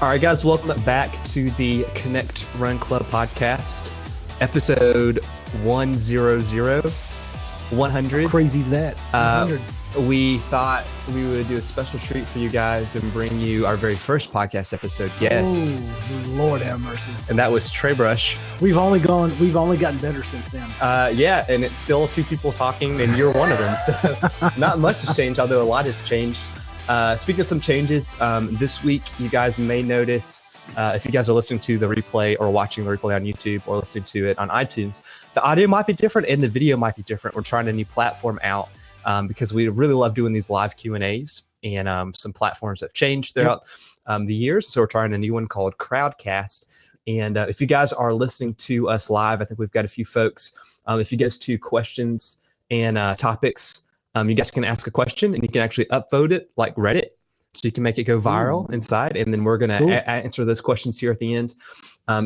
All right, guys, welcome back to the Connect Run Club podcast, episode 100. How crazy is that? 100. We thought we would do a special treat for you guys and bring you our very first podcast episode guest. Oh, Lord have mercy. And that was Trey Brush. We've only gotten better since then. Yeah, and it's still two people talking, and you're one of them. So not much has changed, although a lot has changed. Speaking of some changes, this week you guys may notice, if you guys are listening to the replay or watching the replay on YouTube or listening to it on iTunes, the audio might be different and the video might be different. We're trying a new platform out because we really love doing these live Q&As, and some platforms have changed throughout the years. So we're trying a new one called Crowdcast. And if you guys are listening to us live, I think we've got a few folks. If you guys do questions and topics, you guys can ask a question and you can actually upvote it like Reddit. So you can make it go viral inside. And then we're going to answer those questions here at the end.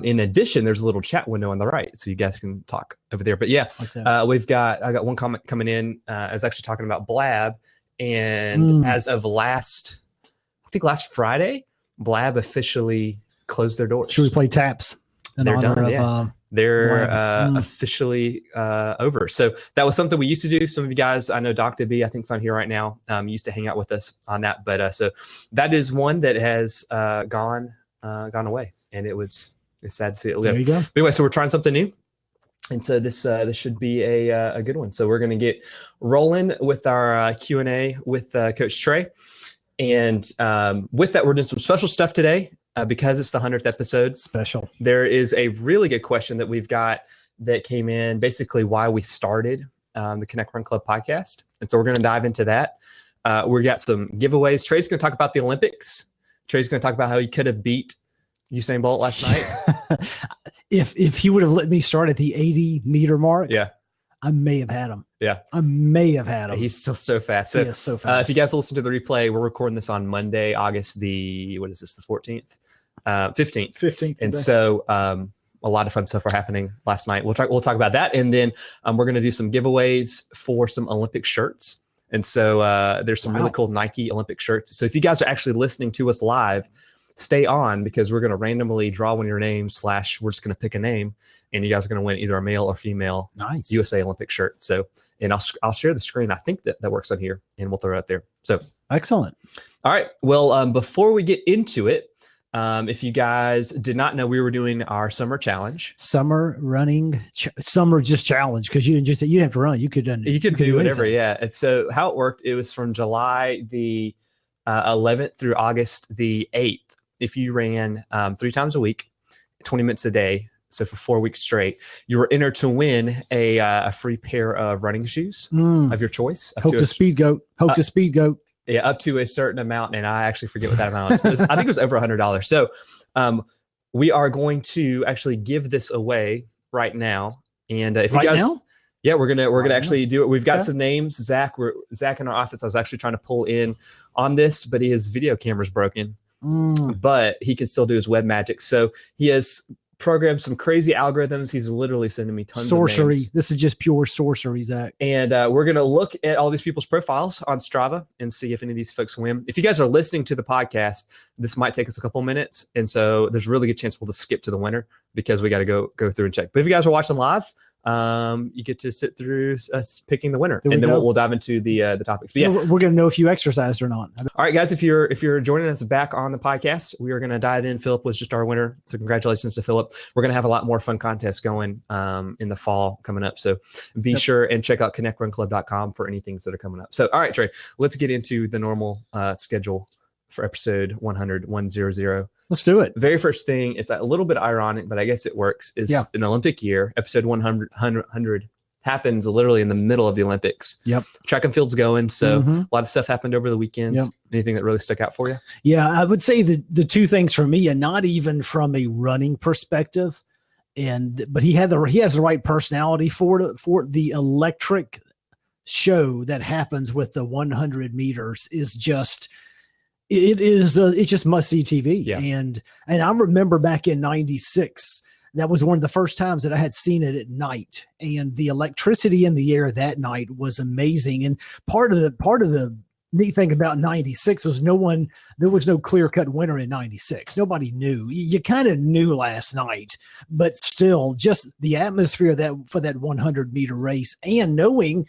In addition, there's a little chat window on the right. So you guys can talk over there. But yeah, I got one comment coming in. I was actually talking about Blab. And as of last Friday, Blab officially closed their doors. Should we play taps? They're done, They're officially over. So that was something we used to do. Some of you guys, I know Dr. B, I think is on here right now, used to hang out with us on that. But so that is one that has gone away. And it's sad to see it leave. There you go. But anyway, so we're trying something new. And so this should be a good one. So we're going to get rolling with our Q&A with Coach Trey. And with that, we're doing some special stuff today. Because it's the 100th episode. Special. There is a really good question that we've got that came in, basically why we started the Connect Run Club podcast. And so we're going to dive into that. We got some giveaways. Trey's going to talk about the Olympics. Trey's going to talk about how he could have beat Usain Bolt last night. If he would have let me start at the 80-meter mark, I may have had him. I may have had him. He's still so fast. So, he is so fast. If you guys listen to the replay, we're recording this on Monday, August the 14th? 15th. 15th. And so a lot of fun stuff were happening last night. We'll talk about that. And then we're going to do some giveaways for some Olympic shirts. And so there's some really cool Nike Olympic shirts. So if you guys are actually listening to us live, stay on, because we're going to randomly draw one of your names / we're just going to pick a name, and you guys are going to win either a male or female USA Olympic shirt. So, and I'll share the screen. I think that works on here, and we'll throw it up there. So excellent. All right. Well, before we get into it, if you guys did not know, we were doing our summer challenge. Summer running, summer just challenge, because you didn't just say you have to run. You could do whatever. Yeah. And so how it worked, it was from July the 11th through August the 8th. If you ran 3 times a week, 20 minutes a day, so for 4 weeks straight, you were entered to win a free pair of running shoes of your choice. Hocus Speed Goat. Speed Goat. Yeah, up to a certain amount, and I actually forget what that amount was. I think it was over $100. So we are going to actually give this away right now. And if you guys, we're gonna actually do it. We've got some names. Zach in our office. I was actually trying to pull in on this, but his video camera's broken. But he can still do his web magic. So he has programmed some crazy algorithms. He's literally sending me tons of names. This is just pure sorcery, Zach. And we're going to look at all these people's profiles on Strava and see if any of these folks win. If you guys are listening to the podcast, this might take us a couple minutes. And so there's a really good chance we'll just skip to the winner, because we got to go through and check. But if you guys are watching live, you get to sit through us picking the winner, and then we'll dive into the topics. But we're going to know if you exercised or not. All right, guys, if you're joining us back on the podcast, we are going to dive in. Philip was just our winner, so congratulations to Philip. We're going to have a lot more fun contests going in the fall coming up, so be sure and check out connectrunclub.com for any things that are coming up. So all right, Trey, let's get into the normal schedule for episode 100. Let's do it. Very first thing, it's a little bit ironic, but I guess it works, is an Olympic year. Episode 100 happens literally in the middle of the Olympics. Yep. Track and field's going. So a lot of stuff happened over the weekend. Yep. Anything that really stuck out for you? Yeah, I would say the two things for me, and not even from a running perspective, but he has the right personality for the electric show that happens with the 100 meters is just, it's just must see TV. Yeah. And I remember back in 96, that was one of the first times that I had seen it at night, and the electricity in the air that night was amazing. And part of the neat thing about 96 was there was no clear-cut winner in 96. Nobody knew. You kind of knew last night, but still just the atmosphere for that 100-meter race, and knowing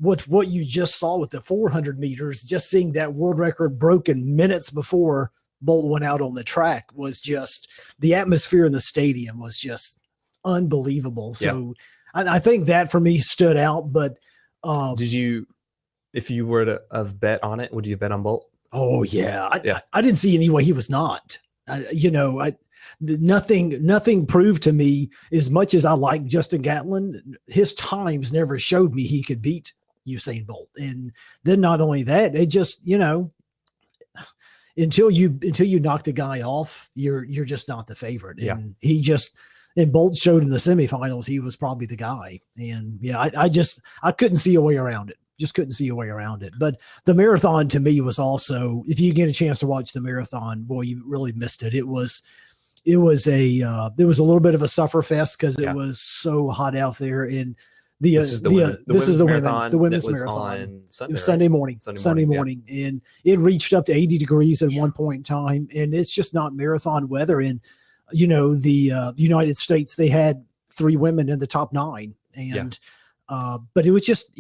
with what you just saw with the 400 meters, just seeing that world record broken minutes before Bolt went out on the track was just, the atmosphere in the stadium was just unbelievable. So I think that for me stood out, but if you were to have bet on it, would you bet on Bolt? Oh yeah. I didn't see any way he was not. Nothing proved to me, as much as I like Justin Gatlin, his times never showed me he could beat Usain Bolt. And then not only that, it just, until you knock the guy off, you're just not the favorite. And and Bolt showed in the semifinals he was probably the guy. And I couldn't see a way around it. Just couldn't see a way around it. But the marathon to me was also, if you get a chance to watch the marathon, boy, you really missed it. It was a little bit of a suffer fest because it was so hot out there. And this is the women's marathon on Sunday, it was Sunday morning, and it reached up to 80 degrees at one point in time. And it's just not marathon weather. And the United States, they had 3 women in the top 9, and but it was just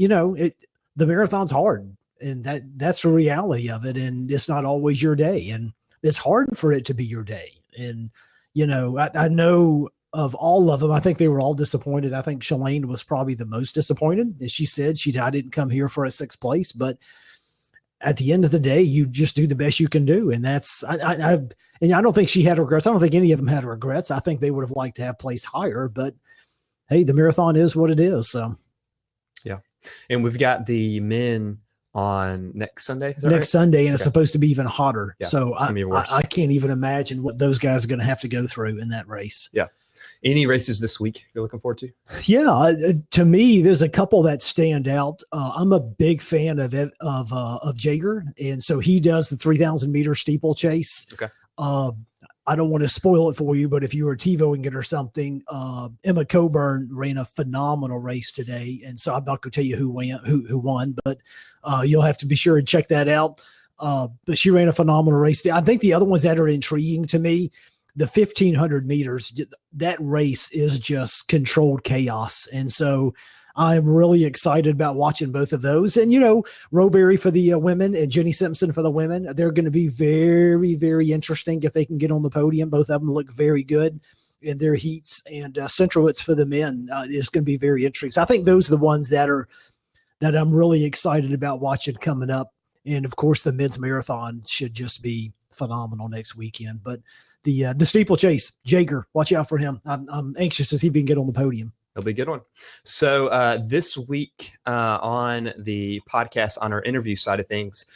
the marathon's hard, and that's the reality of it. And it's not always your day, and it's hard for it to be your day. And I know of all of them, I think they were all disappointed. I think Shalane was probably the most disappointed. As she said, I didn't come here for a 6th place, but at the end of the day, you just do the best you can do. And that's, and I don't think she had regrets. I don't think any of them had regrets. I think they would have liked to have placed higher, but hey, the marathon is what it is. So, yeah. And we've got the men on next Sunday. Sunday, and it's supposed to be even hotter. Yeah, so I can't even imagine what those guys are going to have to go through in that race. Yeah. Any races this week you're looking forward to? Yeah, to me, there's a couple that stand out. I'm a big fan of Jaeger, and so he does the 3,000 meter steeplechase. Okay. I don't want to spoil it for you, but if you were TiVoing it or something, Emma Coburn ran a phenomenal race today, and so I'm not going to tell you who won, but you'll have to be sure and check that out. But she ran a phenomenal race. I think the other ones that are intriguing to me, the 1,500 meters, that race is just controlled chaos. And so I'm really excited about watching both of those. And, Rowberry for the women and Jenny Simpson for the women, they're going to be very, very interesting if they can get on the podium. Both of them look very good in their heats. And Centrowitz for the men is going to be very interesting. So I think those are the ones that I'm really excited about watching coming up. And, of course, the men's marathon should just be phenomenal next weekend. But the steeplechase, Jaeger, watch out for him. I'm anxious to see if he can get on the podium. It'll be a good one. So this week on the podcast, on our interview side of things,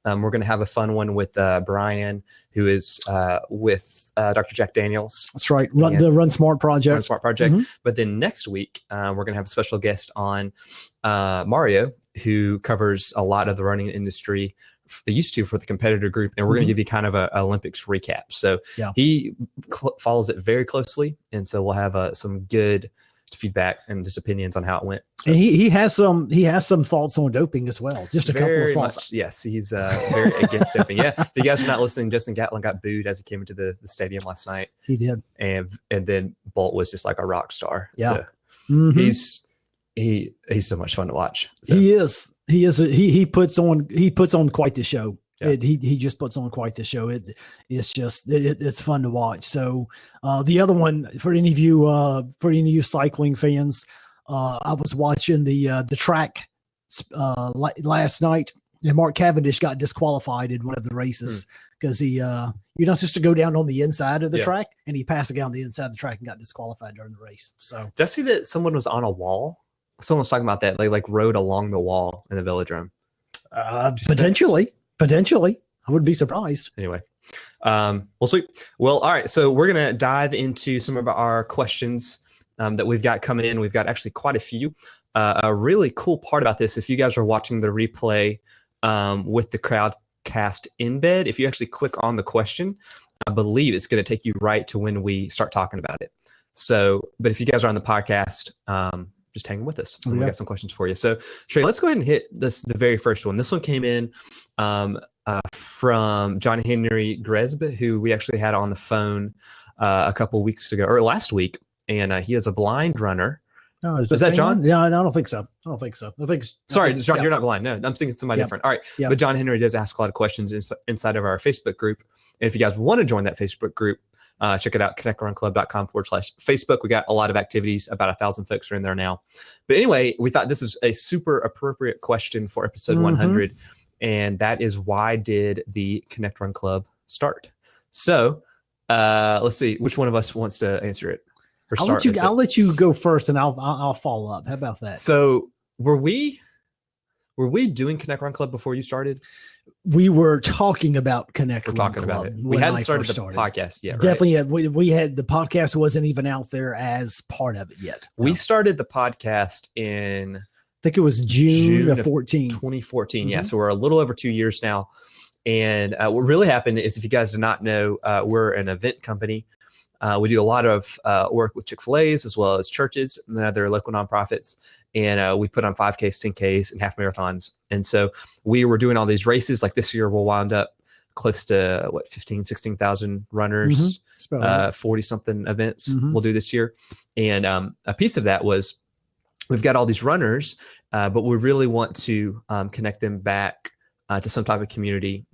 we're going to have a fun one with Brian, who is with Dr. Jack Daniels. That's right. The Run Smart Project. Run Smart Project. Mm-hmm. But then next week, we're going to have a special guest on Mario, who covers a lot of the running industry. They used to for the competitor group, and we're going to give you kind of a Olympics recap. So he follows it very closely, and so we'll have some good feedback and just opinions on how it went. So. And he has some thoughts on doping as well. Just a couple of thoughts. Yes, he's very against doping. Yeah, if you guys are not listening, Justin Gatlin got booed as he came into the stadium last night. He did, and then Bolt was just like a rock star. Yeah, so he's so much fun to watch. So. He is. He puts on quite the show. Yeah. He just puts on quite the show. It's fun to watch. So the other one for any of you cycling fans, I was watching the track last night, and Mark Cavendish got disqualified in one of the races because you're not supposed to go down on the inside of the track, and he passed a guy on the inside of the track and got disqualified during the race. So did I see that someone was on a wall? Someone was talking about that. They rode along the wall in the velodrome. Potentially. I wouldn't be surprised. Anyway, well, sweet. Well, all right. So we're going to dive into some of our questions that we've got coming in. We've got actually quite a few. A really cool part about this, if you guys are watching the replay with the Crowdcast embed, if you actually click on the question, I believe it's going to take you right to when we start talking about it. So, but if you guys are on the podcast, just hanging with us. Oh, We yeah. got some questions for you. So Trey, let's go ahead and hit the very first one. This one came in from John Henry Gresb, who we actually had on the phone a couple weeks ago or last week. And he is a blind runner. Oh, is that John? Yeah, I don't think so. I think Sorry, John, you're not blind. No, I'm thinking somebody different. All right. Yep. But John Henry does ask a lot of questions inside of our Facebook group. And if you guys want to join that Facebook group, check it out, connectrunClub.com/Facebook. We got a lot of activities. About 1,000 folks are in there now. But anyway, we thought this was a super appropriate question for episode 100. And that is, why did the Connect Run Club start? So let's see, which one of us wants to answer it? I'll let you go first, and I'll follow up. How about that? So were we doing Connect Run Club before you started? We were talking about Connect We're Run talking Club about it. We hadn't started the podcast yet, right? Definitely, yeah. We had the podcast wasn't even out there as part of it yet. We started the podcast in, I think it was June of 14. 2014. Yeah, so we're a little over 2 years now. And what really happened is, if you guys do not know, we're an event company. We do a lot of work with Chick-fil-A's as well as churches and other local nonprofits. And we put on 5Ks, 10Ks, and half marathons. And so we were doing all these races. Like this year, we'll wind up close to 16,000 runners, 40 something events we'll do this year. And a piece of that was, we've got all these runners, but we really want to connect them back to some type of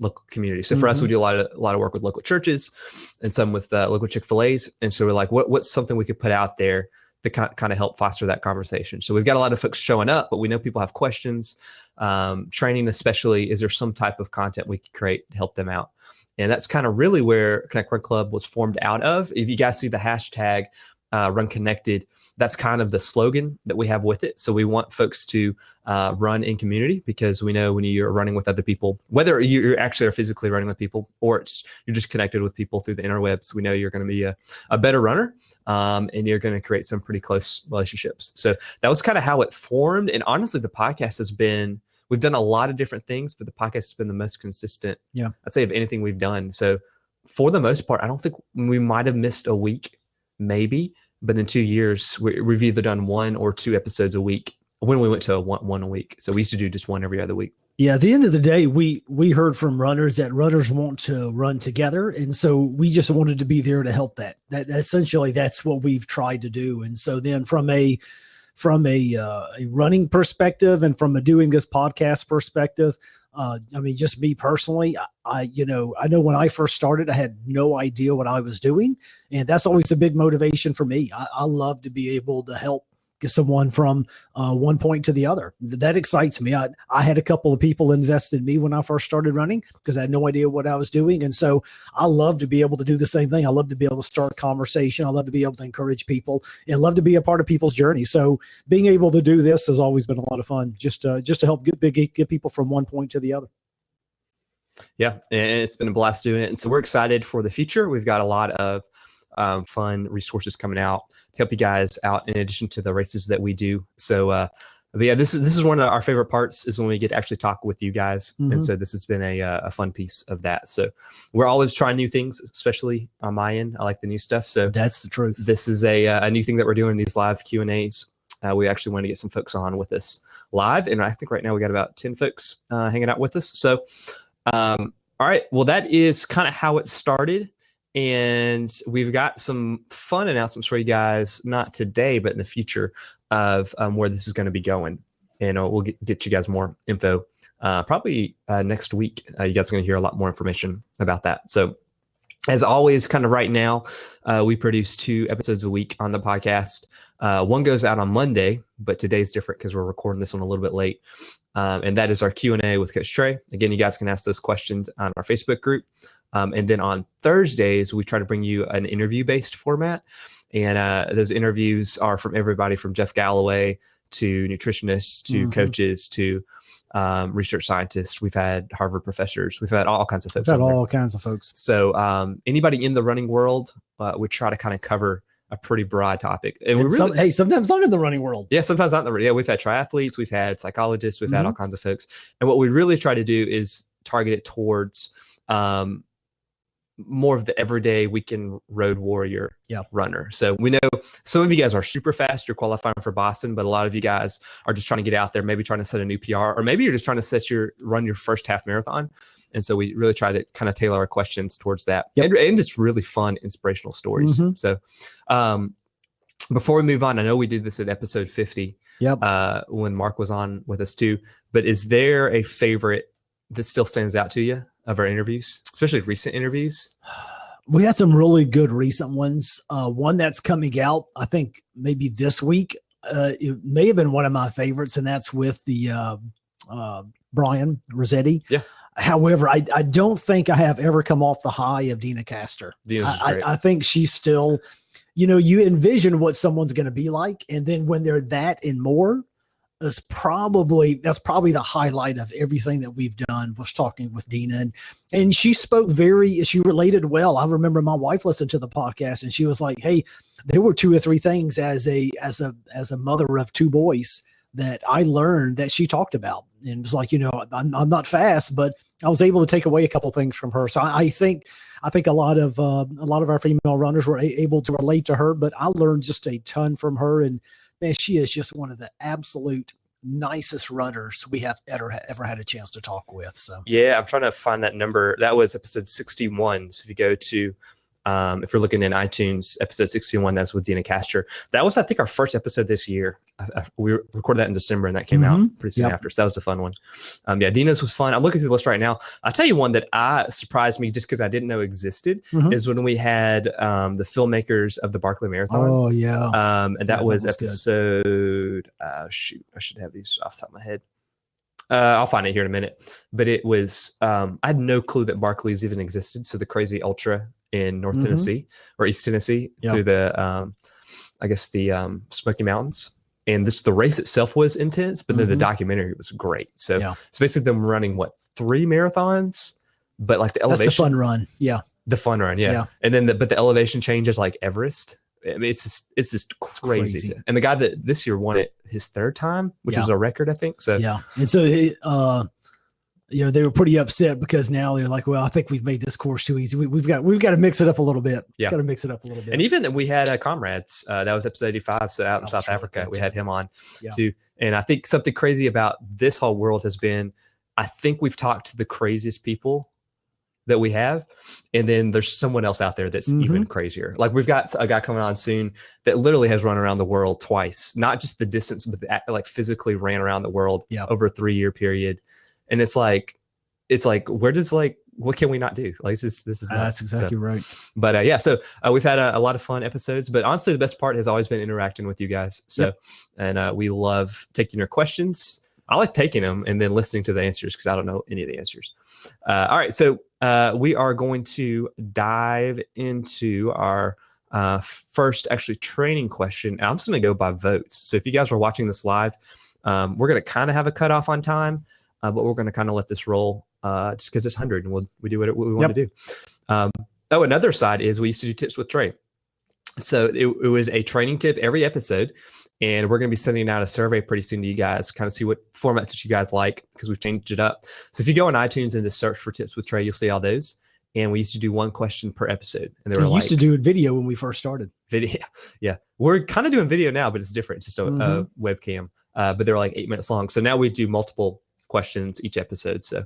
local community. So for us, we do a lot of work with local churches and some with local Chick-fil-A's. And so we're like, what's something we could put out there to kind of help foster that conversation? So we've got a lot of folks showing up, but we know people have questions. Training especially, is there some type of content we could create to help them out? And that's kind of really where Connect Run Club was formed out of. If you guys see the hashtag Run Connected, that's kind of the slogan that we have with it. So we want folks to run in community, because we know when you're running with other people, whether you actually are physically running with people or you're just connected with people through the interwebs, we know you're going to be a better runner, and you're going to create some pretty close relationships. So that was kind of how it formed. And honestly, the podcast has been, we've done a lot of different things, but the podcast has been the most consistent, I'd say, of anything we've done. So for the most part, I don't think we might have missed a week, maybe. But in 2 years, we've either done 1 or 2 episodes a week, when we went to one a week. So we used to do just one every other week. Yeah. At the end of the day, we heard from runners that runners want to run together. And so we just wanted to be there to help that essentially that's what we've tried to do. And so then from a running perspective and from a doing this podcast perspective, I mean, just me personally, I know when I first started, I had no idea what I was doing. And that's always a big motivation for me. I love to be able to help get someone from one point to the other. That excites me. I had a couple of people invest in me when I first started running, because I had no idea what I was doing. And so I love to be able to do the same thing. I love to be able to start conversation. I love to be able to encourage people and love to be a part of people's journey. So being able to do this has always been a lot of fun, just to help get people from one point to the other. Yeah, and it's been a blast doing it. And so we're excited for the future. We've got a lot of fun resources coming out to help you guys out, in addition to the races that we do. So, but yeah, this is one of our favorite parts, is when we get to actually talk with you guys. And so this has been a fun piece of that. So we're always trying new things, especially on my end. I like the new stuff. So that's the truth. This is a new thing that we're doing, these live Q&As. We actually want to get some folks on with us live. And I think right now we got about 10 folks hanging out with us. So, all right, well, that is kind of how it started. And we've got some fun announcements for you guys, not today, but in the future, of where this is going to be going. And we'll get you guys more info probably next week. You guys are going to hear a lot more information about that. So as always, kind of right now, we produce 2 episodes a week on the podcast. One goes out on Monday, but today's different because we're recording this one a little bit late. And that is our Q&A with Coach Trey. Again, you guys can ask those questions on our Facebook group. And then on Thursdays, we try to bring you an interview-based format. And those interviews are from everybody from Jeff Galloway to nutritionists to coaches to research scientists. We've had Harvard professors. We've had all kinds of folks. So anybody in the running world, we try to kind of cover a pretty broad topic. And sometimes not in the running world. Yeah, sometimes not in the. Yeah, we've had triathletes, we've had psychologists, we've had all kinds of folks. And what we really try to do is target it towards more of the everyday weekend road warrior runner. So we know some of you guys are super fast. You're qualifying for Boston, but a lot of you guys are just trying to get out there, maybe trying to set a new PR, or maybe you're just trying to run your first half marathon. And so we really try to kind of tailor our questions towards that, and just really fun, inspirational stories. So before we move on, I know we did this at episode 50 when Mark was on with us too, but is there a favorite that still stands out to you of our interviews, especially recent interviews? We had some really good recent ones. One that's coming out, I think maybe this week, it may have been one of my favorites, and that's with the Brian Rossetti. Yeah. However, I don't think I have ever come off the high of Dina Castor. I think she's still, you envision what someone's going to be like, and then when they're that and more, that's probably the highlight of everything that we've done, was talking with Dina. And she she related well. I remember my wife listened to the podcast, and she was like, hey, there were 2 or 3 things as a mother of 2 boys that I learned that she talked about. And it was like, I'm not fast, but I was able to take away a couple things from her. So I think a lot of our female runners were able to relate to her, but I learned just a ton from her. And man, she is just one of the absolute nicest runners we have ever had a chance to talk with. So yeah, I'm trying to find that number. That was episode 61. So if you go to if you're looking in iTunes, episode 61, that's with Dina Castor. That was, I think, our first episode this year. We recorded that in December, and that came out pretty soon after. So that was a fun one. Dina's was fun. I'm looking through the list right now. I'll tell you one that surprised me just because I didn't know existed is when we had the filmmakers of the Barkley Marathon. Oh, yeah. And that was episode, I should have these off the top of my head. I'll find it here in a minute. But it was, I had no clue that Barkley's even existed. So the crazy ultra in North Tennessee or East Tennessee through the, the Smoky Mountains. And the race itself was intense, but then the documentary was great. So it's basically them running 3 marathons, but like the elevation. That's the fun run. Yeah. The fun run. Yeah. And then but the elevation changes like Everest. I mean, it's just crazy. And the guy that this year won it his 3rd time, which was a record, I think. So and so they were pretty upset because now they're like, well, I think we've made this course too easy. We've got to mix it up a little bit. Yeah, got to mix it up a little bit. And even we had comrades. That was episode 85. So out in South Africa, we had him on too. And I think something crazy about this whole world has been, I think we've talked to the craziest people that we have, and then there's someone else out there that's even crazier. Like we've got a guy coming on soon that literally has run around the world twice, not just the distance, but like physically ran around the world over a 3-year period. And it's like what can we not do? Like this is nuts. That's exactly right. But so we've had a lot of fun episodes, but honestly, the best part has always been interacting with you guys. So, and we love taking your questions. I like taking them and then listening to the answers because I don't know any of the answers. All right. So we are going to dive into our first actually training question. I'm just going to go by votes. So if you guys are watching this live, we're going to kind of have a cutoff on time, but we're going to kind of let this roll just because it's 100 and we do what we want to do. Another side is we used to do tips with Trey. So it was a training tip every episode. And we're going to be sending out a survey pretty soon to you guys, kind of see what formats that you guys like, because we've changed it up. So if you go on iTunes and just search for Tips with Trey, you'll see all those. And we used to do 1 question per episode. And we used to do video when we first started. Video, yeah. We're kind of doing video now, but it's different. It's just a webcam. But they're like 8 minutes long. So now we do multiple questions each episode. So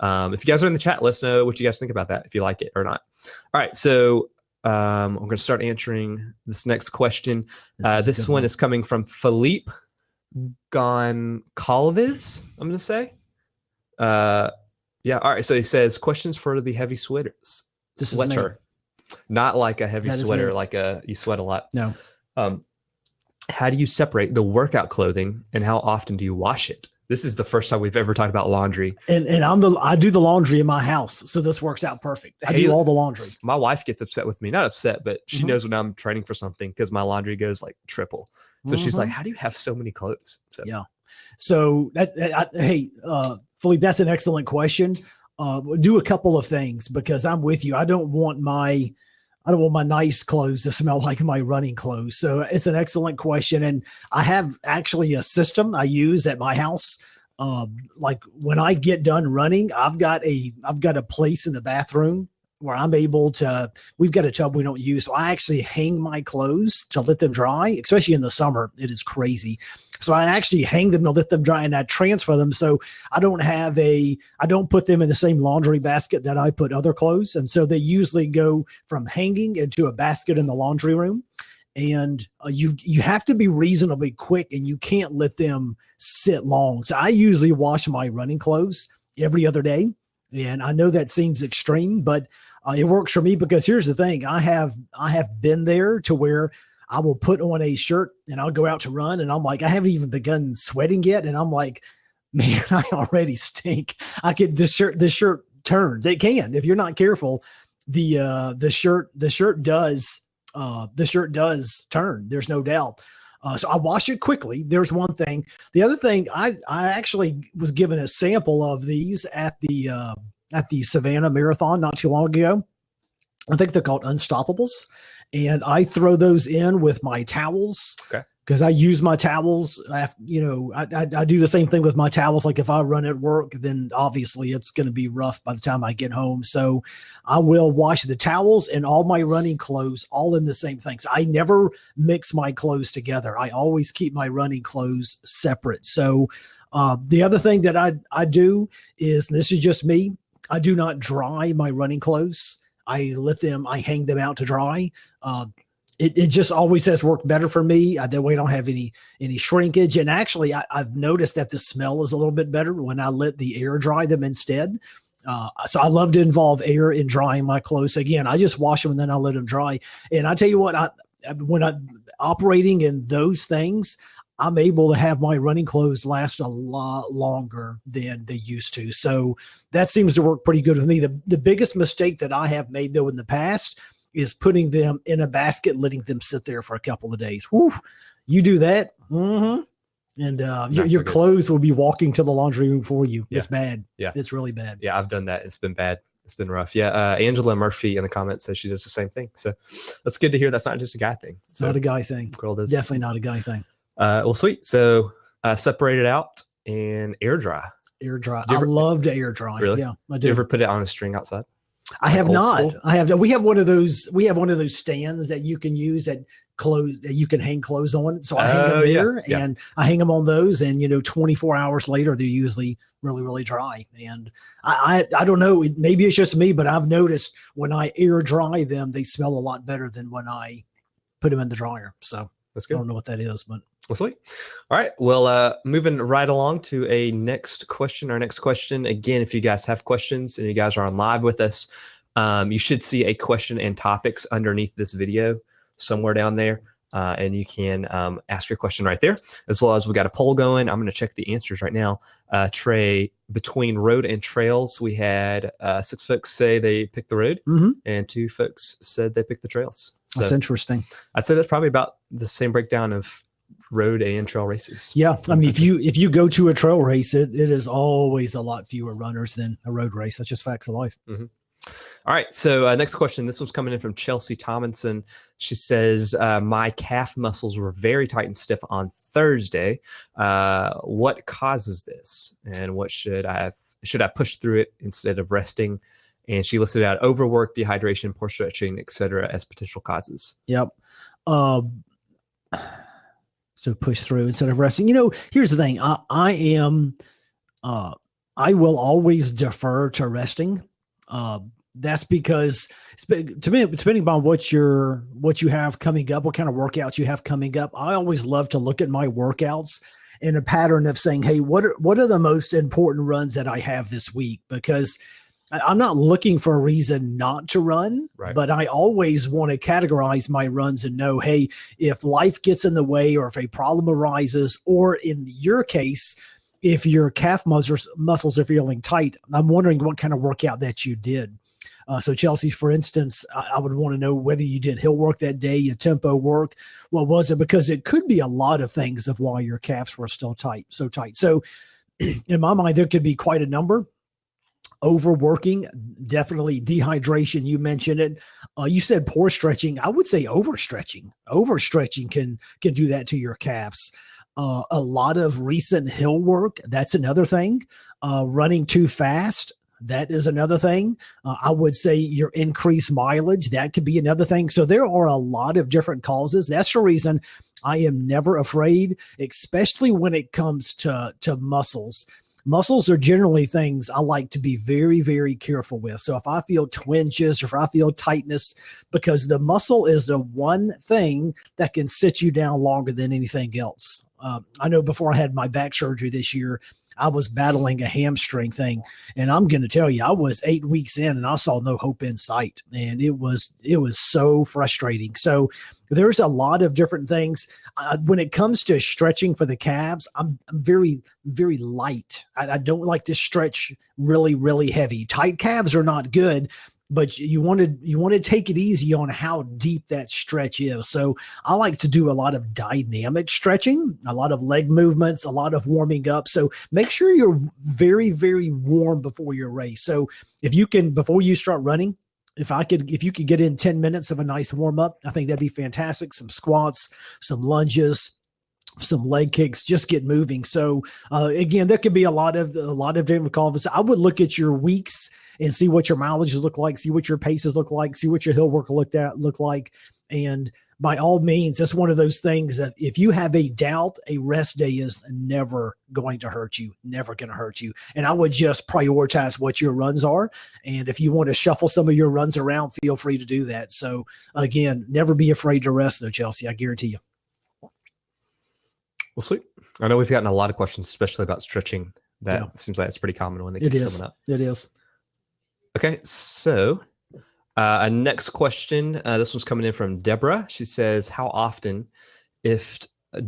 if you guys are in the chat, let us know what you guys think about that, if you like it or not. All right. So I'm going to start answering this next question. This one is coming from Philippe Goncalves, I'm going to say. All right. So he says, questions for the heavy sweaters. Sweater. Not like a heavy sweater, like you sweat a lot. No. How do you separate the workout clothing and how often do you wash it? This is the first time we've ever talked about laundry. And I do the laundry in my house. So this works out perfect. I do all the laundry. My wife gets upset with me. Not upset, but she knows when I'm training for something because my laundry goes like triple. So she's like, how do you have so many clothes? So. Yeah. So Philippe, that's an excellent question. Do a couple of things because I'm with you. I don't want my nice clothes to smell like my running clothes. So it's an excellent question. And I have actually a system I use at my house. Like when I get done running, I've got a place in the bathroom where I'm able to, we've got a tub we don't use. So I actually hang my clothes to let them dry, especially in the summer. It is crazy. So I actually hang them to let them dry and I transfer them. So I don't put them in the same laundry basket that I put other clothes. And so they usually go from hanging into a basket in the laundry room. And you have to be reasonably quick and you can't let them sit long. So I usually wash my running clothes every other day. And I know that seems extreme, but it works for me because here's the thing. I have been there to where I will put on a shirt and I'll go out to run and I'm like, I haven't even begun sweating yet. And I'm like, man, I already stink. This shirt turns. It can, if you're not careful, the shirt does turn. There's no doubt. So I wash it quickly. There's one thing. The other thing, I actually was given a sample of these at the Savannah Marathon not too long ago. I think they're called Unstoppables. And I throw those in with my towels. Okay. Because I use my towels. I do the same thing with my towels. Like if I run at work, then obviously it's going to be rough by the time I get home. So I will wash the towels and all my running clothes all in the same thing. So I never mix my clothes together. I always keep my running clothes separate. So the other thing that I do is, and this is just me, I do not dry my running clothes. I hang them out to dry. It just always has worked better for me. That way I don't have any shrinkage. And actually, I've noticed that the smell is a little bit better when I let the air dry them instead. So I love to involve air in drying my clothes. Again, I just wash them and then I let them dry. And I tell you what, when I'm operating in those things, I'm able to have my running clothes last a lot longer than they used to. So that seems to work pretty good with me. The biggest mistake that I have made, though, in the past is putting them in a basket, letting them sit there for a couple of days. Whew, you do that, and your clothes will be walking to the laundry room for you. Yeah. It's bad. Yeah, it's really bad. Yeah, I've done that. It's been bad. It's been rough. Yeah, Angela Murphy in the comments says she does the same thing. So that's good to hear. That's not just a guy thing. It's not a guy thing. Girl does. Definitely not a guy thing. Well, sweet. So separate it out and air dry. Air dry. I love to air dry. Really? Yeah, I do. Do you ever put it on a string outside? I have not. I have. We have one of those. We have one of those stands that you can use that you can hang clothes on. So I hang them there, and I hang them on those. And 24 hours later, they're usually really, really dry. And I don't know. Maybe it's just me, but I've noticed when I air dry them, they smell a lot better than when I put them in the dryer. So that's good. I don't know what that is, but. Well, sweet. All right. Well, moving right along to a next question. Our next question, again, if you guys have questions and you guys are on live with us, you should see a question and topics underneath this video somewhere down there. And you can ask your question right there, as well as we got a poll going. I'm going to check the answers right now. Trey, between road and trails, we had 6 folks say they picked the road, and 2 folks said they picked the trails. So that's interesting. I'd say that's probably about the same breakdown of road and trail races. Yeah. I mean, if you go to a trail race, it is always a lot fewer runners than a road race. That's just facts of life. Mm-hmm. All right. So next question. This one's coming in from Chelsea Tomlinson. She says, my calf muscles were very tight and stiff on Thursday. What causes this? And what should I push through it instead of resting? And she listed out overwork, dehydration, poor stretching, etc. as potential causes. Yep. So push through instead of resting. Here's the thing. I will always defer to resting. That's because to me, depending on what you have coming up, what kind of workouts you have coming up, I always love to look at my workouts in a pattern of saying, hey, what are the most important runs that I have this week? Because I'm not looking for a reason not to run, right, but I always want to categorize my runs and know, hey, if life gets in the way or if a problem arises, or in your case, if your calf muscles are feeling tight, I'm wondering what kind of workout that you did. So Chelsea, for instance, I would want to know whether you did hill work that day, a tempo work. What was it? Because it could be a lot of things of why your calves were still so tight. So in my mind, there could be quite a number. Overworking, definitely. Dehydration, you mentioned it. You said poor stretching. I would say overstretching. Overstretching can do that to your calves. A lot of recent hill work, that's another thing. Running too fast, That is another thing. I would say your increased mileage, that could be another thing. So there are a lot of different causes. That's the reason I am never afraid, especially when it comes to muscles. Muscles are generally things I like to be very, very careful with. So if I feel twinges or if I feel tightness, because the muscle is the one thing that can sit you down longer than anything else. I know before I had my back surgery this year, I was battling a hamstring thing, and I'm going to tell you, I was 8 weeks in and I saw no hope in sight, and it was so frustrating. So there's a lot of different things. When it comes to stretching for the calves, I'm very, very light. I don't like to stretch really, really heavy. Tight calves are not good, but you want to take it easy on how deep that stretch is. So I like to do a lot of dynamic stretching, a lot of leg movements, a lot of warming up. So make sure you're very, very warm before your race. So if you can, before you start running, if you could get in 10 minutes of a nice warm up, I think that'd be fantastic. Some squats, some lunges, some leg kicks, just get moving. So again, there could be a lot of different calls. I would look at your weeks and see what your mileages look like, see what your paces look like, see what your hill work look like. And by all means, that's one of those things that if you have a doubt, a rest day is never going to hurt you, never going to hurt you. And I would just prioritize what your runs are. And if you want to shuffle some of your runs around, feel free to do that. So again, never be afraid to rest though, Chelsea, I guarantee you. Well, sweet. I know we've gotten a lot of questions, especially about stretching. That seems like it's pretty common when they keep coming up. It is. Okay, so next question. This one's coming in from Deborah. She says, how often, if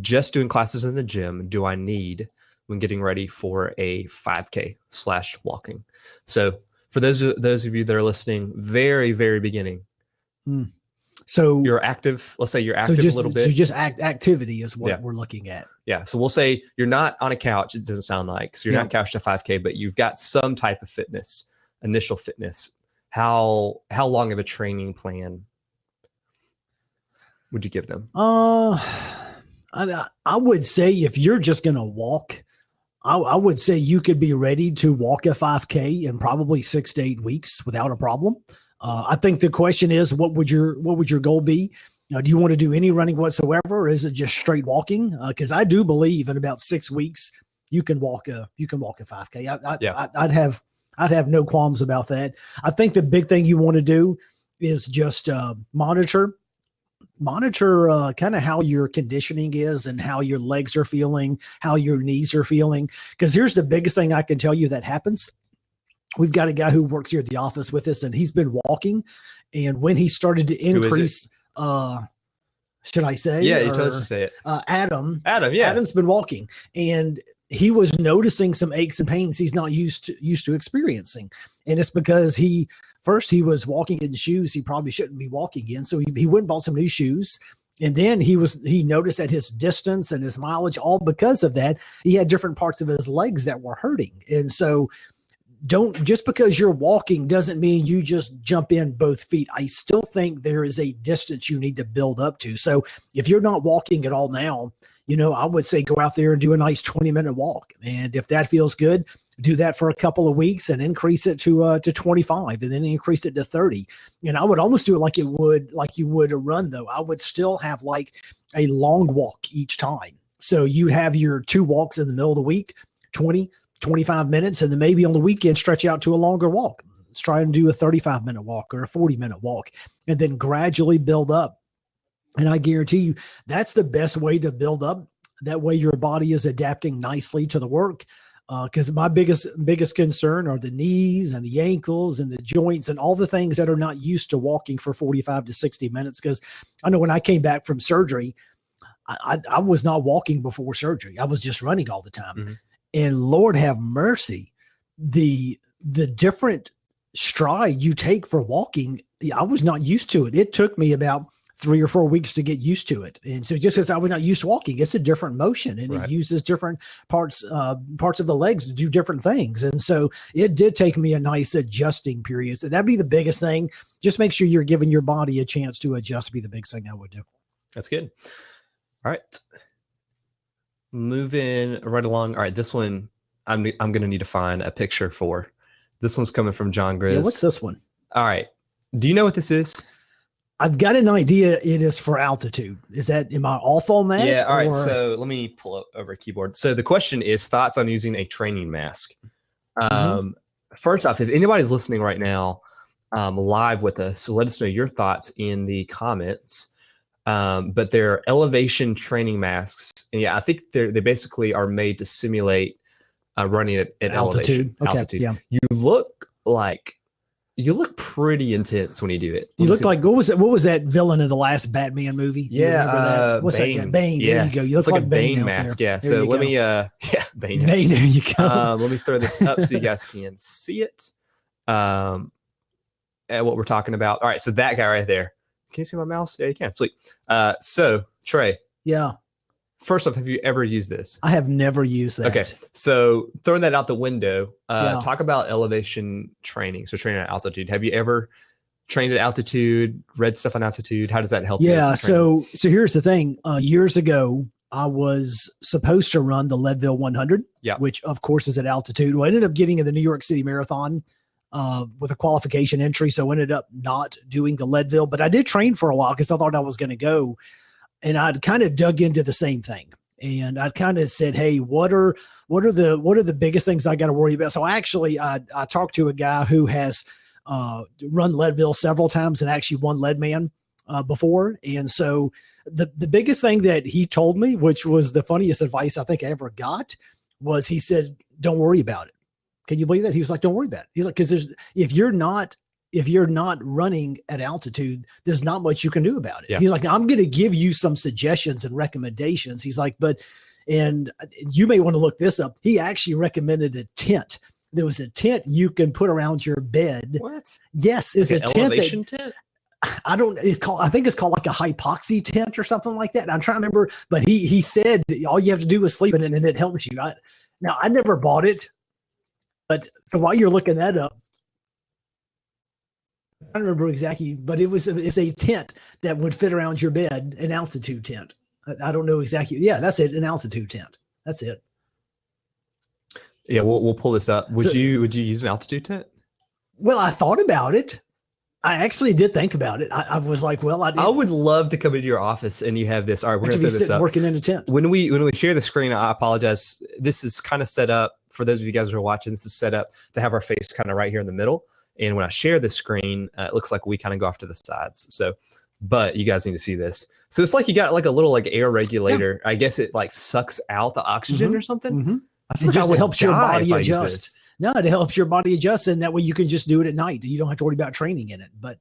just doing classes in the gym, do I need when getting ready for a 5K/walking? So for those of you that are listening, very, very beginning. So you're active. Let's say you're active a little bit. So just activity is what we're looking at. Yeah. So we'll say you're not on a couch. It doesn't sound like, so you're not couched to 5K, but you've got some type of fitness, initial fitness. How long of a training plan would you give them? I would say if you're just going to walk, I would say you could be ready to walk a 5K in probably 6 to 8 weeks without a problem. I think the question is, what would your goal be? Do you want to do any running whatsoever, or is it just straight walking? Because I do believe in about 6 weeks you can walk a 5K. I'd have no qualms about that. I think the big thing you want to do is just monitor kind of how your conditioning is and how your legs are feeling, how your knees are feeling. Because here's the biggest thing I can tell you that happens. We've got a guy who works here at the office with us, and he's been walking. And when he started to increase, should I say? Yeah, you told us to say it. Adam, yeah. Adam's been walking, and he was noticing some aches and pains he's not used to experiencing. And it's because he was walking in shoes he probably shouldn't be walking in. So he went and bought some new shoes. And then he noticed that his distance and his mileage, all because of that, he had different parts of his legs that were hurting. And so just because you're walking doesn't mean you just jump in both feet. I still think there is a distance you need to build up to. So if you're not walking at all now, I would say go out there and do a nice 20-minute walk. And if that feels good, do that for a couple of weeks and increase it to 25 and then increase it to 30. And I would almost do it like you would a run though. I would still have like a long walk each time. So you have your 2 walks in the middle of the week, 20, 25 minutes, and then maybe on the weekend stretch out to a longer walk. Let's try and do a 35-minute walk or a 40-minute walk and then gradually build up. And I guarantee you that's the best way to build up. That way your body is adapting nicely to the work. Because my biggest concern are the knees and the ankles and the joints and all the things that are not used to walking for 45 to 60 minutes. Because I know when I came back from surgery, I was not walking before surgery. I was just running all the time. Mm-hmm. And Lord have mercy, the different stride you take for walking, I was not used to it. It took me about 3 or 4 weeks to get used to it. And so just as I was not used to walking, it's a different motion and It uses different parts of the legs to do different things. And so it did take me a nice adjusting period. So that'd be the biggest thing. Just make sure you're giving your body a chance to adjust, be the biggest thing I would do. That's good. All right. Moving right along. All right. This one, I'm going to need to find a picture for. This one's coming from John Grizz. Yeah, what's this one? All right. Do you know what this is? I've got an idea. It is for altitude. Am I off on that? Yeah. All right. So let me pull up over a keyboard. So the question is thoughts on using a training mask. First off, if anybody's listening right now live with us, so let us know your thoughts in the comments. But they're elevation training masks. And yeah, I think they basically are made to simulate running at altitude. Elevation. Okay, altitude. yeah. You look pretty intense when you do it. You look like what was that villain in the last Batman movie? Yeah, what's Bane. that guy? Bane. Yeah. There you go. You look it's like a Bane mask. mask. Yeah. There So you let go. me Bane. Bane. There you go. Let me throw this up so you guys can see it. And what we're talking about. All right. So that guy right there. Can you see my mouse? Yeah, you can. Sweet. So Trey. Yeah. First off, have you ever used this? I have never used that. Okay. So throwing that out the window, talk about elevation training. So training at altitude. Have you ever trained at altitude, read stuff on altitude? How does that help you? Yeah. So here's the thing. Years ago, I was supposed to run the Leadville 100, which of course is at altitude. Well, I ended up getting in the New York City Marathon with a qualification entry. So I ended up not doing the Leadville, but I did train for a while because I thought I was going to go. And I'd kind of dug into the same thing. And I kind of said, hey, what are the biggest things I got to worry about? So I talked to a guy who has run Leadville several times and actually won Leadman before. And so the biggest thing that he told me, which was the funniest advice I think I ever got, was he said, don't worry about it. Can you believe that? He was like, don't worry about it. He's like, because if you're not running at altitude, there's not much you can do about it. Yeah. He's like, I'm going to give you some suggestions and recommendations. He's like, and you may want to look this up. He actually recommended a tent. There was a tent you can put around your bed. What? Yes. It's like a elevation tent. I think it's called like a hypoxia tent or something like that. I'm trying to remember, but he said all you have to do is sleep in it and it helps you. Now I never bought it, but so while you're looking that up, I don't remember exactly, but it's a tent that would fit around your bed, an altitude tent. I don't know exactly. Yeah, that's it. An altitude tent. That's it. Yeah. We'll pull this up. Would you use an altitude tent? Well, I thought about it. I actually did think about it. I was like, well, I would love to come into your office and you have this. All right, we're going to throw this up. Working in a tent. When we share the screen, I apologize. This is kind of set up for those of you guys who are watching. This is set up to have our face kind of right here in the middle. And when I share the screen, it looks like we kind of go off to the sides. So, but you guys need to see this. So it's like you got like a little like air regulator. Yeah. I guess it like sucks out the oxygen or something. Mm-hmm. It just helps your body adjust. No, it helps your body adjust, and that way you can just do it at night. You don't have to worry about training in it. But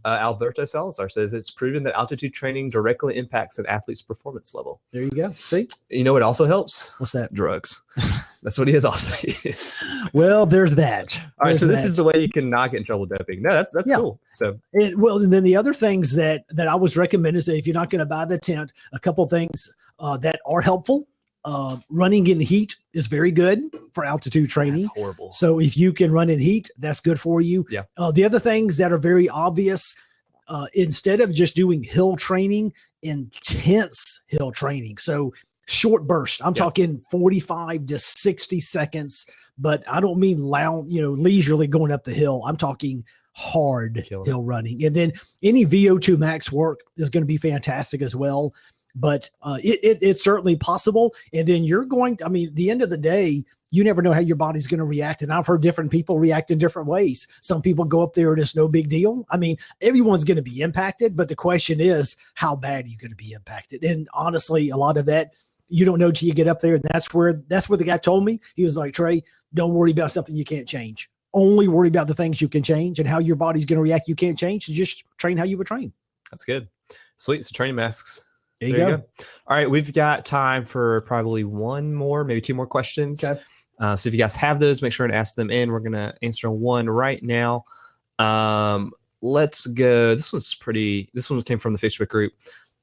Alberto Salazar says it's proven that altitude training directly impacts an athlete's performance level. There you go. See, you know what also helps? What's that? Drugs. That's what he has also. Well, there's that. All right, so this is the way you can not get in trouble with doping. No, that's cool. So, and then the other things that I was recommending is that if you're not going to buy the tent, a couple things that are helpful. Running in heat is very good for altitude training. That's horrible. So if you can run in heat, that's good for you. Yeah. The other things that are very obvious, instead of just doing hill training, intense hill training. So short burst. I'm talking 45 to 60 seconds, but I don't mean loud, leisurely going up the hill. I'm talking hard hill running. And then any VO2 max work is going to be fantastic as well. But it's certainly possible. And then the end of the day, you never know how your body's going to react. And I've heard different people react in different ways. Some people go up there and it's no big deal. I mean, everyone's going to be impacted. But the question is, how bad are you going to be impacted? And honestly, a lot of that, you don't know till you get up there. And that's where the guy told me. He was like, Trey, don't worry about something you can't change. Only worry about the things you can change, and how your body's going to react. You can't change. So just train how you would train. That's good. Sweet. So training masks. There you go. All right. We've got time for probably maybe two more questions. Okay. So if you guys have those, make sure and ask them in. We're going to answer one right now. Let's go. This one came from the Facebook group.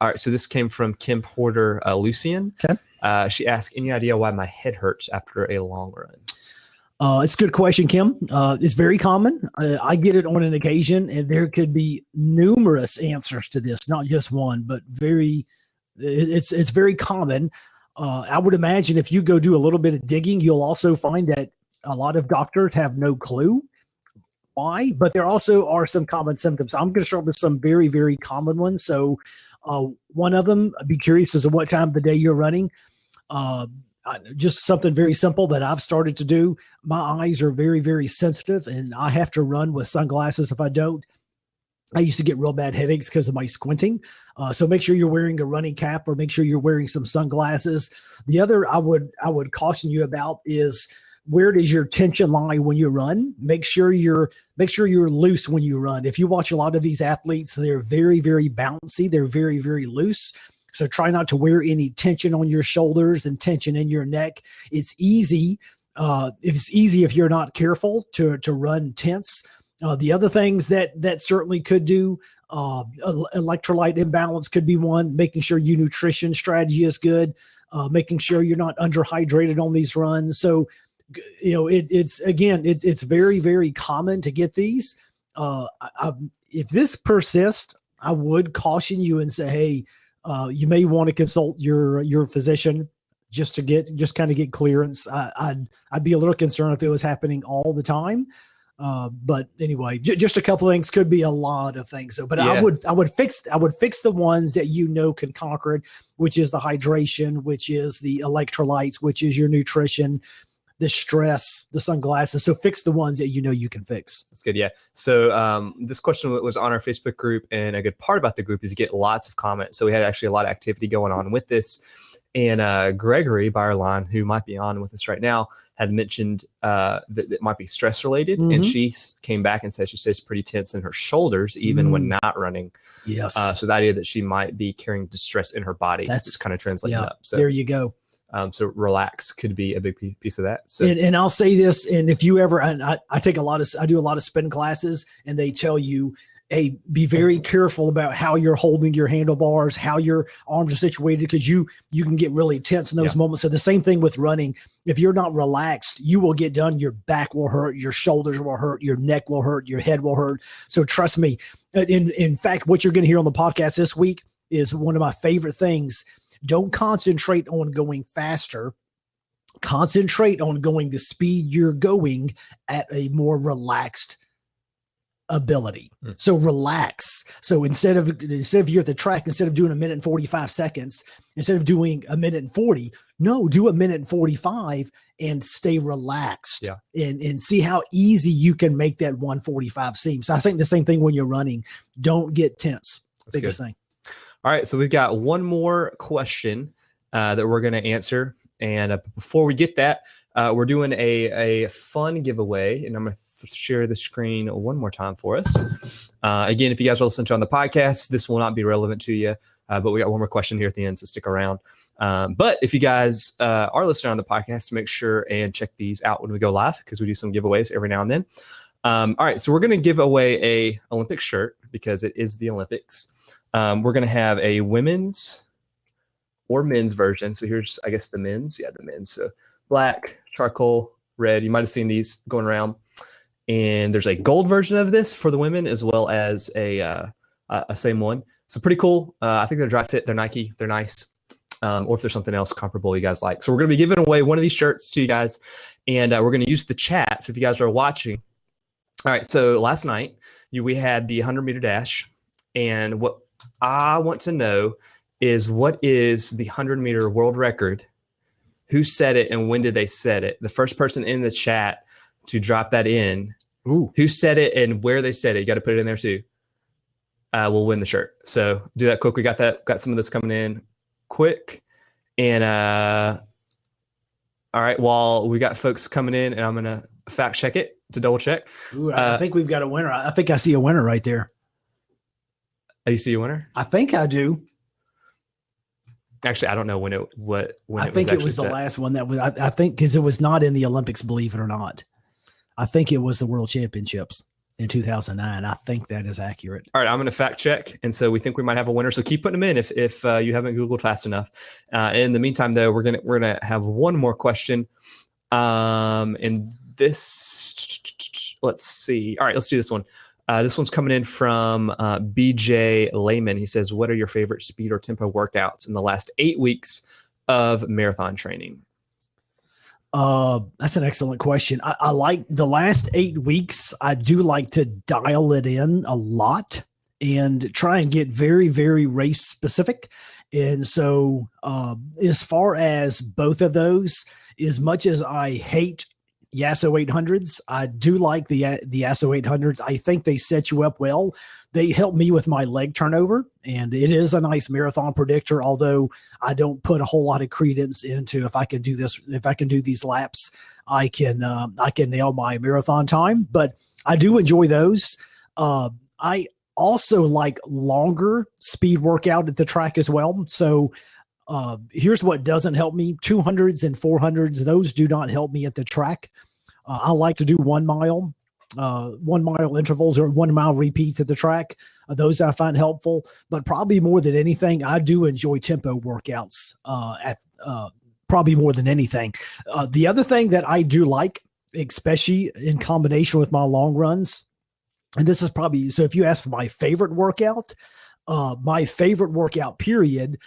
All right. So this came from Kim Porter, Lucian. Okay. She asked, any idea why my head hurts after a long run? It's a good question, Kim. It's very common. I get it on an occasion, and there could be numerous answers to this, not just one, but it's very common. I would imagine if you go do a little bit of digging, you'll also find that A lot of doctors have no clue why, but there also are some common symptoms. I'm going to start with some very, very common ones. So one of them, I'd be curious as to what time of the day you're running. Just something very simple that I've started to do. My eyes are very, very sensitive, and I have to run with sunglasses. If I don't, I used to get real bad headaches because of my squinting. So make sure you're wearing a running cap, or make sure you're wearing some sunglasses. The other I would caution you about is, where does your tension lie when you run? Make sure you're loose when you run. If you watch a lot of these athletes, they're very, very bouncy. They're very, very loose. So try not to wear any tension on your shoulders and tension in your neck. It's easy. It's easy if you're not careful to run tense. The other things that certainly could do, electrolyte imbalance could be one. Making sure your nutrition strategy is good. Making sure you're not underhydrated on these runs. So, it's very, very common to get these. If this persists, I would caution you and say, hey, you may want to consult your physician just kind of get clearance. I'd be a little concerned if it was happening all the time. But anyway, just a couple of things, could be a lot of things. So, but yeah. I would fix the ones that can conquer it, which is the hydration, which is the electrolytes, which is your nutrition, the stress, the sunglasses. So fix the ones that you can fix. That's good. Yeah. So this question was on our Facebook group, and a good part about the group is you get lots of comments. So we had actually a lot of activity going on with this. And Gregory Byerline, who might be on with us right now, had mentioned that it might be stress related. Mm-hmm. And she came back and said she stays pretty tense in her shoulders, even when not running. Yes. So the idea that she might be carrying distress in her body, that's kind of translating up. So there you go. So relax could be a big piece of that. So, and I'll say this, and if you ever, I do a lot of spin classes, and they tell you, hey, be very careful about how you're holding your handlebars, how your arms are situated, because you can get really tense in those moments. So the same thing with running. If you're not relaxed, you will get done. Your back will hurt, your shoulders will hurt, your neck will hurt, your head will hurt. So trust me. In fact, what you're going to hear on the podcast this week is one of my favorite things. Don't concentrate on going faster. Concentrate on going the speed you're going at a more relaxed ability. So relax. So instead of you're at the track, instead of doing 1 minute and 45 seconds, instead of doing 1 minute and 40, no, do 1 minute and 45 and stay relaxed. And see how easy you can make that 145 seem. So I think the same thing when you're running. Don't get tense. That's biggest thing. All right, so we've got one more question that we're going to answer. And before we get that, we're doing a fun giveaway, and I'm going to share the screen one more time for us. Again, if you guys are listening to on the podcast, this will not be relevant to you, but we got one more question here at the end, so stick around. But if you guys are listening on the podcast, make sure and check these out when we go live, because we do some giveaways every now and then. All right, so we're going to give away a Olympic shirt because it is the Olympics. We're going to have a women's or men's version. So here's, I guess, the men's. Yeah, the men's. So black, charcoal, red. You might have seen these going around. And there's a gold version of this for the women, as well as a same one. So pretty cool. I think they're dry fit. They're Nike. They're nice. Or if there's something else comparable you guys like. So we're going to be giving away one of these shirts to you guys. And we're going to use the chat. So if you guys are watching. All right. So last night we had the 100-meter dash. And what I want to know is, what is the 100-meter world record? Who said it and when did they set it? The first person in the chat to drop that in, who said it and where they said it, you got to put it in there too, will win the shirt. So do that quick. We got some of this coming in quick. And all right, while we got folks coming in, and I'm going to fact check it to double check. Ooh, I think we've got a winner. I think I see a winner right there. You see a winner? I think I do. Actually, I don't know when I think it was the last one that was. I think because it was not in the Olympics, believe it or not. I think it was the World Championships in 2009. I think that is accurate. All right, I'm going to fact check, and so we think we might have a winner. So keep putting them in if you haven't Googled fast enough. In the meantime, though, we're gonna have one more question. And this, let's see. All right, let's do this one. This one's coming in from BJ Lehman. He says, what are your favorite speed or tempo workouts in the last 8 weeks of marathon training? That's an excellent question. I like the last 8 weeks. I do like to dial it in a lot and try and get very, very race specific. And so, as far as both of those, as much as I hate Yasso 800s, I do like the Yasso 800s. I think they set you up well. They help me with my leg turnover, and it is a nice marathon predictor, although I don't put a whole lot of credence into if I can do this, if I can do these laps, I can nail my marathon time. But I do enjoy those. I also like longer speed workout at the track as well. So here's what doesn't help me: 200s and 400s. Those do not help me at the track. I like to do 1 mile. 1 mile intervals or 1 mile repeats at the track. Those I find helpful, but probably more than anything, I do enjoy tempo workouts probably more than anything. The other thing that I do like, especially in combination with my long runs, and this is probably, so if you ask for my favorite workout period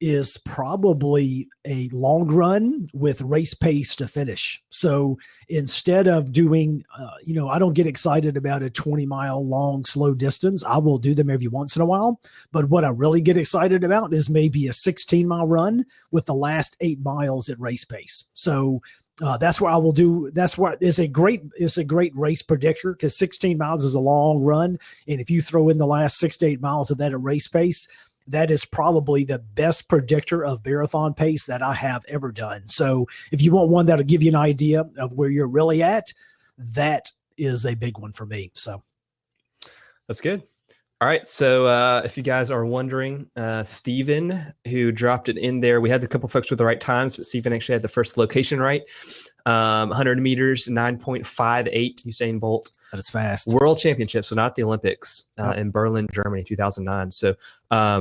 is probably a long run with race pace to finish. So instead of doing, I don't get excited about a 20-mile long, slow distance. I will do them every once in a while. But what I really get excited about is maybe a 16-mile run with the last 8 miles at race pace. So that's what I will do. That's what is a great race predictor, because 16 miles is a long run. And if you throw in the last 6 to 8 miles of that at race pace, that is probably the best predictor of marathon pace that I have ever done. So if you want one that'll give you an idea of where you're really at, that is a big one for me. So that's good. All right. So if you guys are wondering, Steven, who dropped it in there, we had a couple folks with the right times, but Steven actually had the first location right. 100 meters, 9.58 Usain Bolt. That is fast. World Championships, so not the Olympics, in Berlin, Germany, 2009. So,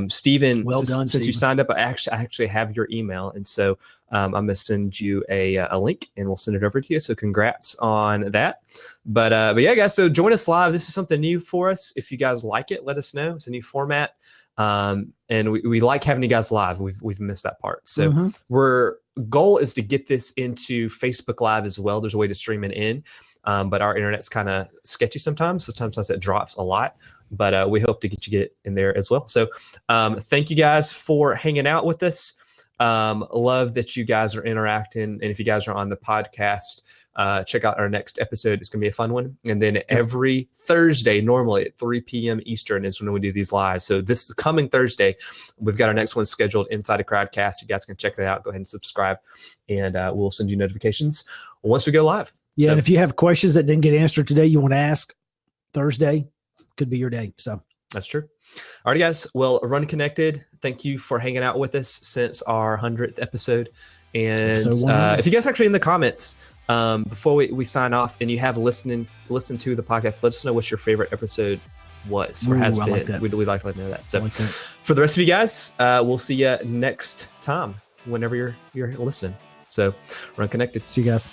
Steven, well done, since you signed up, I actually have your email. And so I'm going to send you a link and we'll send it over to you. So congrats on that. But yeah, guys, so join us live. This is something new for us. If you guys like it, let us know. It's a new format. And we like having you guys live. We've missed that part. So goal is to get this into Facebook Live as well. There's a way to stream it in. But our internet's kind of sketchy sometimes. Sometimes it drops a lot, but we hope to get in there as well. So thank you guys for hanging out with us. Love that you guys are interacting. And if you guys are on the podcast, check out our next episode. It's going to be a fun one. And then every Thursday, normally at 3 p.m. Eastern is when we do these live. So this coming Thursday, we've got our next one scheduled inside of Crowdcast. You guys can check that out. Go ahead and subscribe, and we'll send you notifications once we go live. Yeah, and if you have questions that didn't get answered today, you want to ask, Thursday could be your day. So that's true. All right, guys. Well, Run Connected, thank you for hanging out with us since our 100th episode. And if you guys actually in the comments, before we sign off, and you have listened to the podcast, let us know what your favorite episode was or has been. Like that. We'd like to let you know that. So like that. For the rest of you guys, we'll see you next time whenever you're listening. So Run Connected. See you guys.